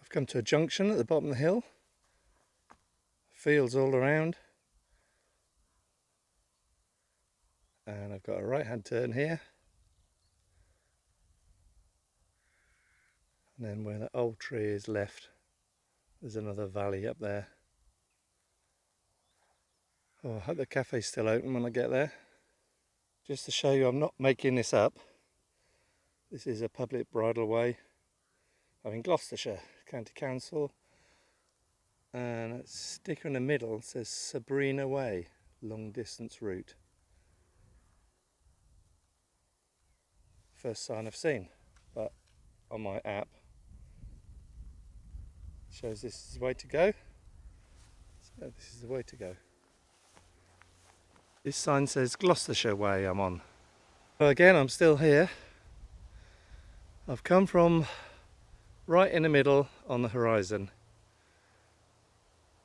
I've come to a junction at the bottom of the hill. Fields all around. And I've got a right hand turn here. And then where that old tree is left, there's another valley up there. Oh, I hope the cafe's still open when I get there. Just to show you I'm not making this up. This is a public bridleway. I'm in Gloucestershire County Council. And a sticker in the middle says Sabrina Way, long distance route. First sign I've seen, but on my app it shows this is the way to go. So this is the way to go. This sign says Gloucestershire Way I'm on. Well, again, I'm still here. I've come from right in the middle on the horizon.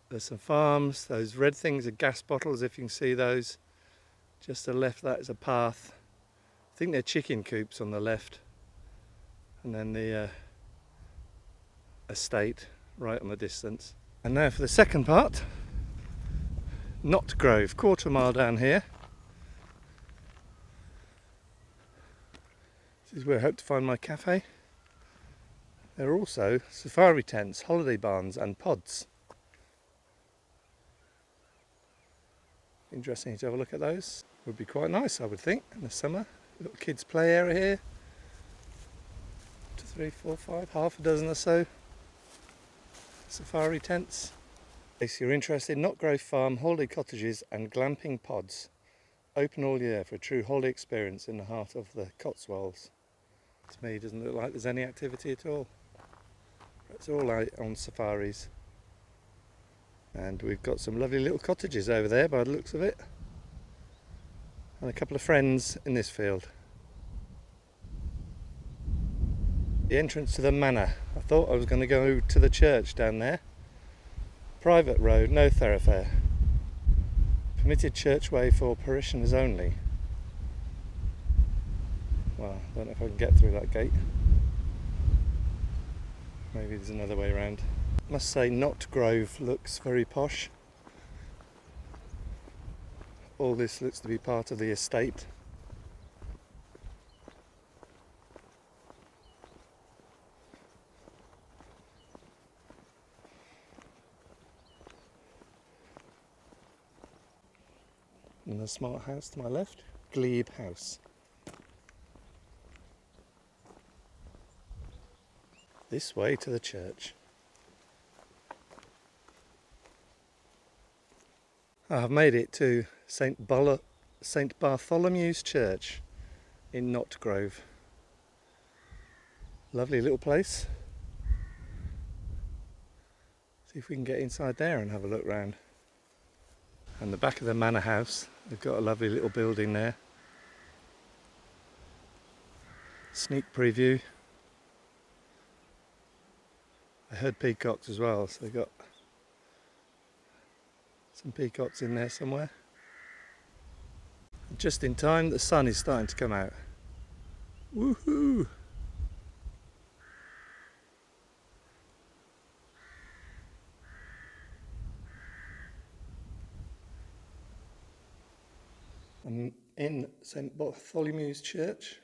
There's some farms, those red things are gas bottles, if you can see those. Just to the left, that is a path. I think they're chicken coops on the left. And then the estate right on the distance. And now for the second part. Notgrove, quarter mile down here. This is where I hope to find my cafe. There are also safari tents, holiday barns and pods. Interesting to have a look at those. Would be quite nice, I would think, in the summer. Little kids play area here. 2, 3, 4, 5, half a dozen or so safari tents. In case you're interested, Notgrove Farm, holiday cottages and glamping pods. Open all year for a true holiday experience in the heart of the Cotswolds. To me, it doesn't look like there's any activity at all. It's all out on safaris. And we've got some lovely little cottages over there by the looks of it. And a couple of friends in this field. The entrance to the manor. I thought I was going to go to the church down there. Private road, no thoroughfare. Permitted churchway for parishioners only. Well, I don't know if I can get through that gate. Maybe there's another way around. I must say Notgrove looks very posh. All this looks to be part of the estate. And the smart house to my left, Glebe House. This way to the church. I've made it to St Bartholomew's Church in Notgrove. Lovely little place. See if we can get inside there and have a look round. And the back of the manor house, they've got a lovely little building there. Sneak preview. I heard peacocks as well, so they've got some peacocks in there somewhere. Just in time, the sun is starting to come out. Woohoo! I'm in St Bartholomew's Church.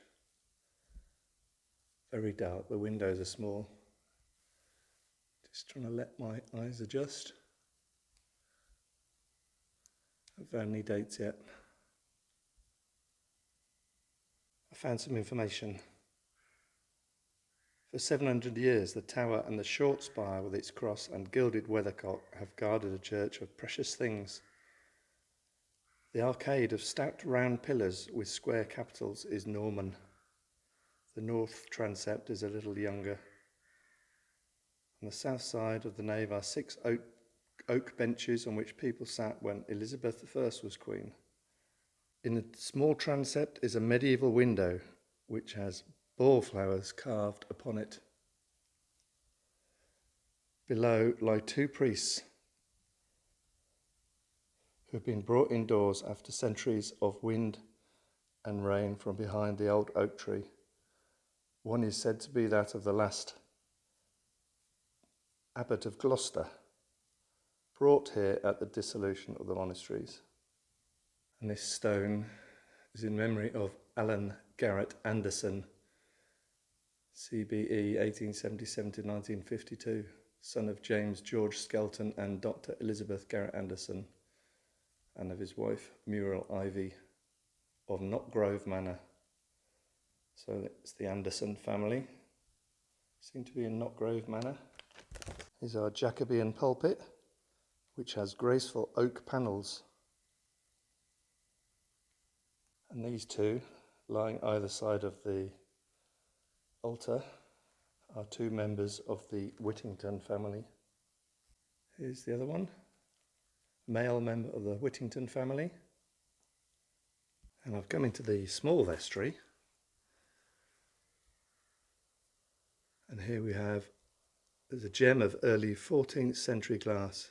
Very dark, the windows are small. Just trying to let my eyes adjust. Haven't found any dates yet. I found some information. For 700 years, the tower and the short spire with its cross and gilded weathercock have guarded a church of precious things. The arcade of stout round pillars with square capitals is Norman. The north transept is a little younger. On the south side of the nave are 6 oak benches on which people sat when Elizabeth I was queen. In the small transept is a medieval window which has boar flowers carved upon it. Below lie 2 priests who have been brought indoors after centuries of wind and rain from behind the old oak tree. One is said to be that of the last Abbot of Gloucester, brought here at the dissolution of the monasteries. And this stone is in memory of Alan Garrett Anderson, CBE 1877 to 1952, son of James George Skelton and Dr. Elizabeth Garrett Anderson, and of his wife Muriel Ivy of Notgrove Manor. So it's the Anderson family. Seem to be in Notgrove Manor. Here's our Jacobean pulpit, which has graceful oak panels. And these two, lying either side of the altar, are two members of the Whittington family. Here's the other one, male member of the Whittington family. And I've come into the small vestry. And here we have, there's a gem of early 14th century glass,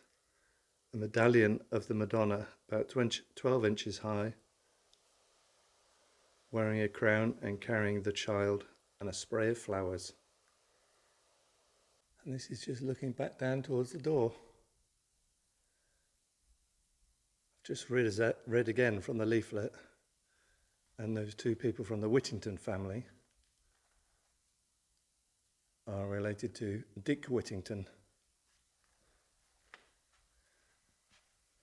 a medallion of the Madonna about 12 inches high, wearing a crown and carrying the child and a spray of flowers. And this is just looking back down towards the door. I've just read again from the leaflet, and those two people from the Whittington family are related to Dick Whittington,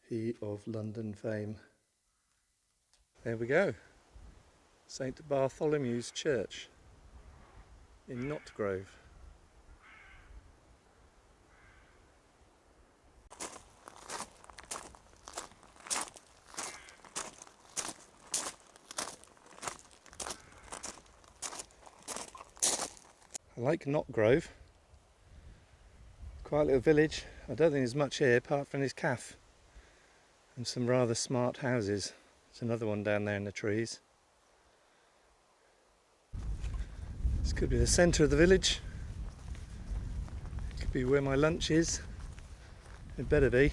he of London fame. There we go, St Bartholomew's Church in Notgrove. I like Notgrove, quite a little village. I don't think there's much here apart from this cafe and some rather smart houses. There's another one down there in the trees. This could be the centre of the village. Could be where my lunch is. It better be.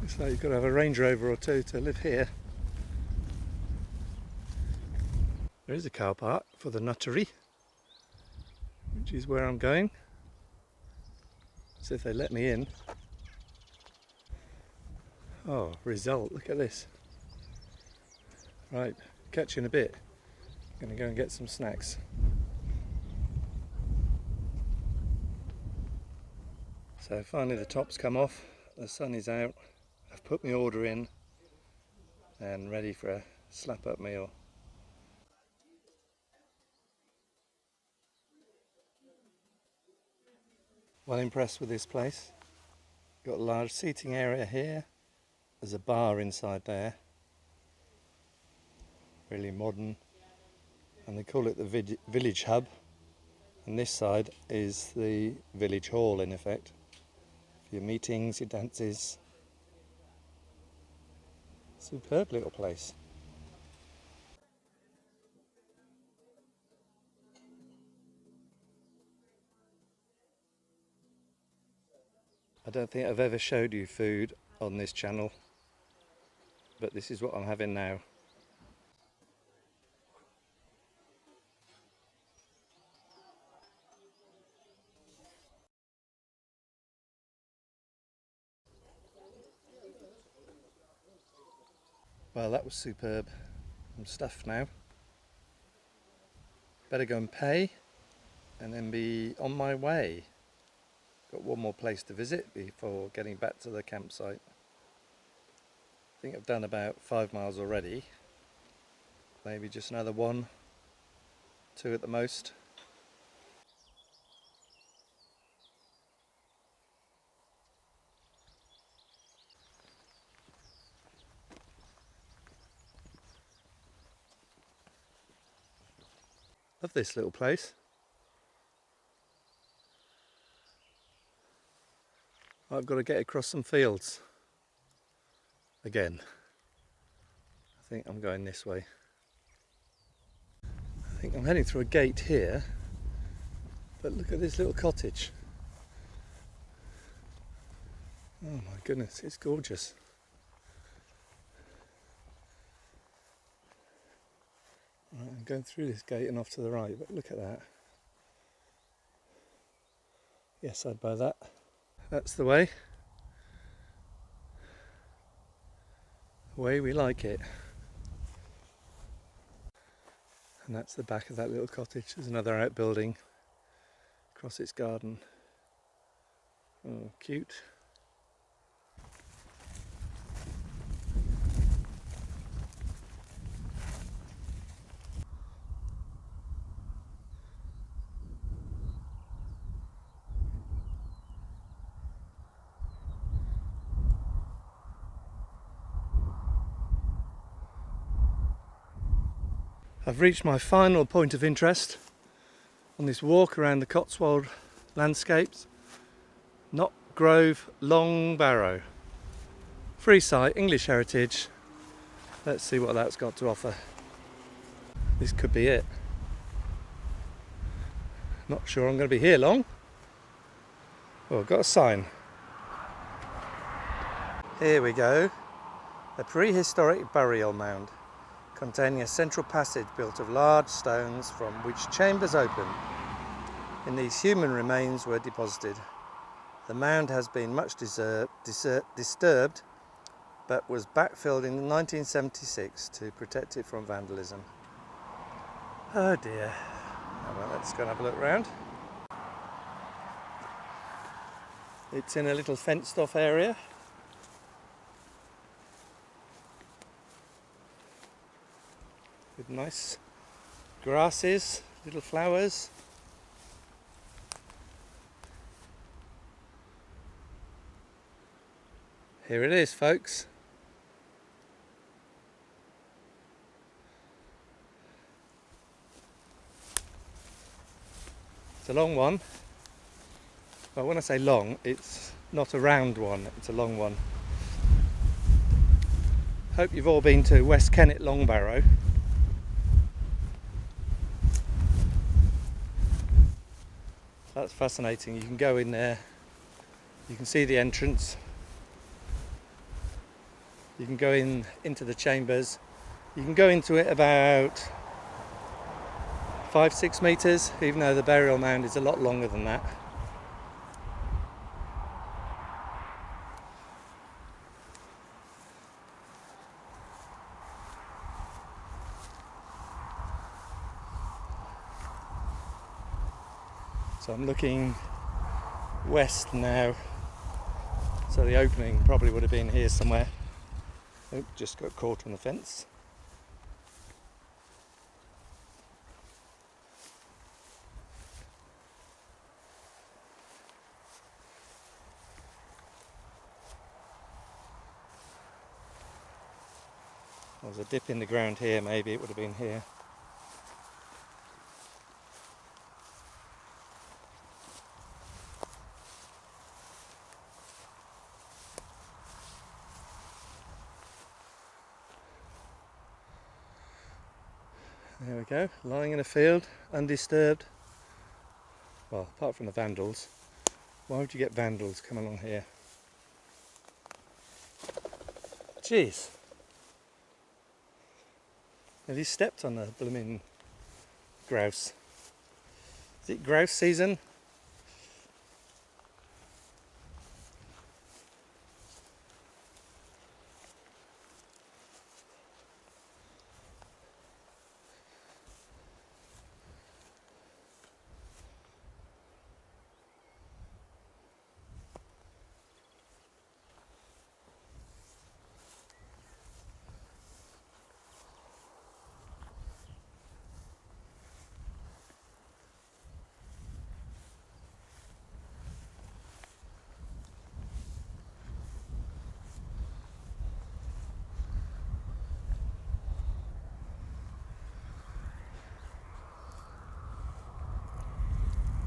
Looks like you've got to have a Range Rover or two to live here. There is a car park for the nuttery, which is where I'm going. See if they let me in. Oh, result, look at this. Right, catch you in a bit. I'm going to go and get some snacks. So finally the top's come off, the sun is out, I've put my order in and ready for a slap up meal. Well impressed with this place. Got a large seating area here. There's a bar inside there. Really modern. And they call it the village hub. And this side is the village hall in effect. For your meetings, your dances. Superb little place. I don't think I've ever showed you food on this channel, but this is what I'm having now. Well, that was superb. I'm stuffed now. Better go and pay and then be on my way. Got one more place to visit before getting back to the campsite. I think I've done about 5 miles already. Maybe just another 1, 2 at the most. Love this little place. I've got to get across some fields again. I think I'm going this way. I think I'm heading through a gate here, but look at this little cottage. Oh my goodness, it's gorgeous. Right, I'm going through this gate and off to the right, but look at that. Yes, I'd buy that. That's the way. The way we like it. And that's the back of that little cottage. There's another outbuilding across its garden. Oh, cute. I've reached my final point of interest on this walk around the Cotswold landscapes. Notgrove, Long Barrow. Free site, English heritage. Let's see what that's got to offer. This could be it. Not sure I'm going to be here long. Oh, I've got a sign. Here we go. A prehistoric burial mound containing a central passage built of large stones from which chambers open. In these human remains were deposited. The mound has been much disturbed, but was backfilled in 1976 to protect it from vandalism. Oh dear. Well, let's go and have a look around. It's in a little fenced off area. With nice grasses, little flowers. Here it is, folks. It's a long one. Well, when I say long, it's not a round one, it's a long one. Hope you've all been to West Kennet Long Barrow. That's fascinating. You can go in there, you can see the entrance, you can go into the chambers, you can go into it about 5-6 metres, even though the burial mound is a lot longer than that. So I'm looking west now, so the opening probably would have been here somewhere. Oh, just got caught on the fence. There was a dip in the ground here, maybe it would have been here. There we go, lying in a field, undisturbed. Well, apart from the vandals. Why would you get vandals come along here? Jeez. Have you stepped on the blooming grouse? Is it grouse season?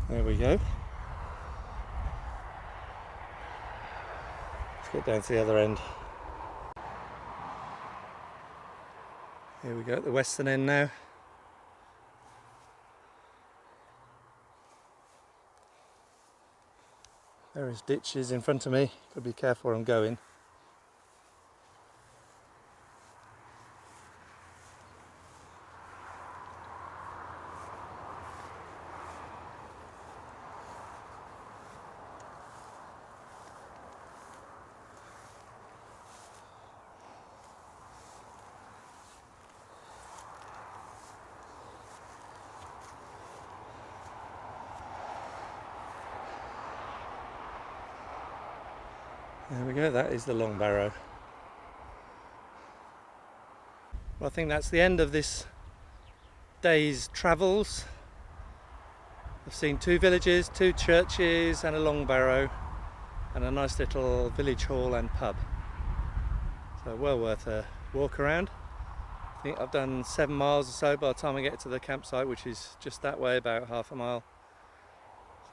There we go. Let's get down to the other end. Here we go at the western end now. There is ditches in front of me. Got to be careful where I'm going. There we go, that is the Long Barrow. Well, I think that's the end of this day's travels. I've seen 2 villages, 2 churches and a Long Barrow and a nice little village hall and pub. So well worth a walk around. I think I've done 7 miles or so by the time I get to the campsite, which is just that way, about half a mile.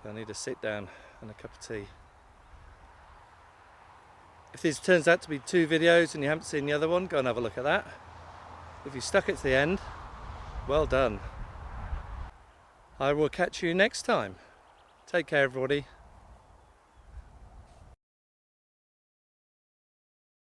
So I need to sit down and a cup of tea. If this turns out to be 2 videos and you haven't seen the other one, go and have a look at that. If you stuck it to the end, well done. I will catch you next time. Take care, everybody.